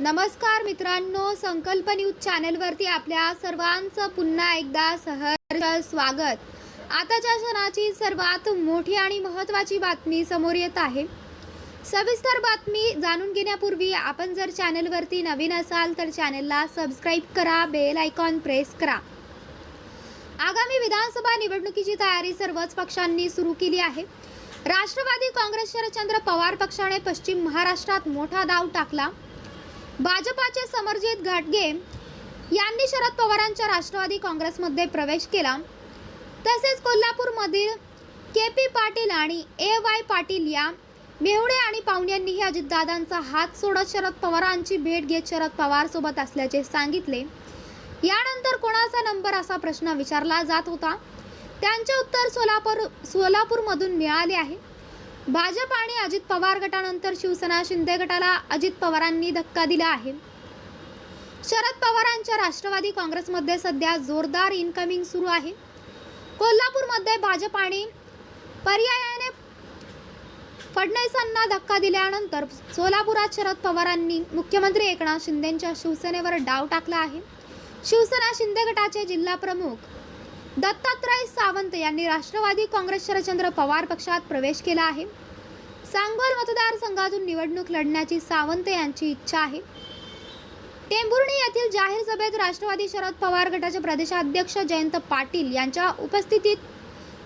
नमस्कार मित्रांनो, संकल्प न्यूज चॅनलवरती आपल्या सर्वांचं पुन्हा एकदा सहर्ष स्वागत। आताच्या क्षणाची सर्वात मोठी आणि महत्त्वाची बातमी समोर येत आहे। सविस्तर बातमी जाणून घेण्यापूर्वी आपण जर चॅनलवरती नवीन असाल तर चॅनलला सबस्क्राइब करा, बेल आयकॉन प्रेस करा। आगामी विधानसभा निवडणुकीची तयारी सर्वच पक्षांनी सुरू केली आहे। राष्ट्रवादी काँग्रेस शरदचंद्र पवार पक्षाने पश्चिम महाराष्ट्रात मोठा डाव टाकला। भाजपाचे समरजित घाटगे यांनी शरद पवारांच्या राष्ट्रवादी काँग्रेसमध्ये प्रवेश केला। तसेच कोल्हापूरमधील के.पी. पाटील आणि ए.वाय. पाटील या मेहुणे आणि पाहुण्यांनीही अजितदादांचा हात सोडत शरद पवारांची भेट घेत शरद पवार सोबत असल्याचे सांगितले। यानंतर कोणाचा नंबर असा प्रश्न विचारला जात होता, त्यांचे उत्तर सोलापूरमधून मिळाले आहे। भाजप आणि अजित पवार गटानंतर शिवसेना शिंदे गटाला अजित पवारांनी धक्का दिला आहे। शरद पवारांच्या राष्ट्रवादी काँग्रेसमध्ये सध्या जोरदार इनकमिंग सुरू आहे। कोल्हापूरमध्ये भाजप आणि पर्यायाने फडणवीसांना धक्का दिल्यानंतर सोलापुरात शरद पवारांनी मुख्यमंत्री एकनाथ शिंदेंच्या शिवसेनेवर डाव टाकला आहे। शिवसेना शिंदे गटाचे जिल्हा प्रमुख दत्तात्रय सावंत यांनी राष्ट्रवादी काँग्रेस शरदचंद्र पवार पक्षात प्रवेश केला आहे। सांगोल मतदारसंघातून निवडणूक लढण्याची सावंत यांची इच्छा आहे। टेंभुर्णी येथील जाहीर सभेत राष्ट्रवादी शरद पवार गटाचे प्रदेशाध्यक्ष जयंत पाटील यांच्या उपस्थितीत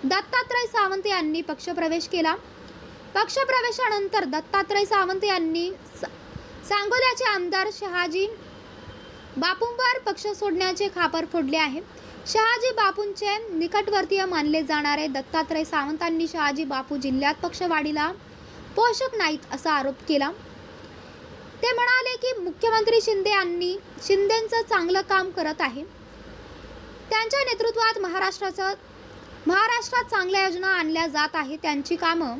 दत्तात्रय सावंत यांनी पक्षप्रवेश केला। पक्षप्रवेशानंतर दत्तात्रय सावंत यांनी सांगोल्याचे आमदार शहाजी बापूंवर पक्ष सोडण्याचे खापर फोडले आहे। शहाजी बापूंचे निकटवर्तीय मानले जाणारे दत्तात्रय सावंतांनी शहाजी बापू जिल्ह्यात पक्षवाढीला पोषक नाहीत असा आरोप केला। ते म्हणाले की मुख्यमंत्री शिंदे यांनी शिंदेंचं चांगलं काम करत आहे। त्यांच्या नेतृत्वात महाराष्ट्रात चांगल्या योजना आणल्या जात आहे। त्यांची कामं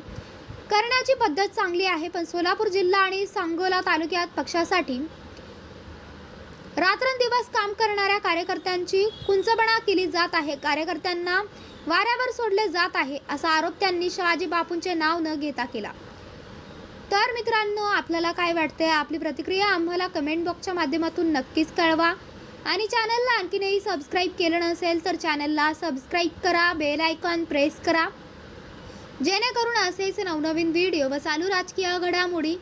करण्याची पद्धत चांगली आहे, पण सोलापूर जिल्हा आणि सांगोला तालुक्यात पक्षासाठी रात्रंदिवस काम करणाऱ्या कार्यकर्त्यांची कुंचबणा केली जात आहे। कार्यकर्त्यांना वाऱ्यावर सोडले जात आहे असा आरोप त्यांनी शहाजी बापूंचे नाव न घेता केला। तर मित्रांनो, आपल्याला काय वाटते? आपली प्रतिक्रिया आम्हाला कमेंट बॉक्सच्या माध्यमातून नक्कीच कळवा आणि चॅनलला आणखीनही सबस्क्राइब केलं नसेल तर चॅनलला सबस्क्राइब करा, बेल आयकॉन प्रेस करा, जेणेकरून असेच नवनवीन व्हिडिओ व चालू राजकीय घडामोडी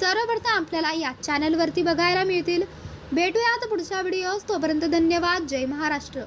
सर्वप्रथम आपल्याला या चॅनलवरती बघायला मिळतील। भेटूयात पुढच्या व्हिडिओस, तोपर्यंत धन्यवाद। जय महाराष्ट्र।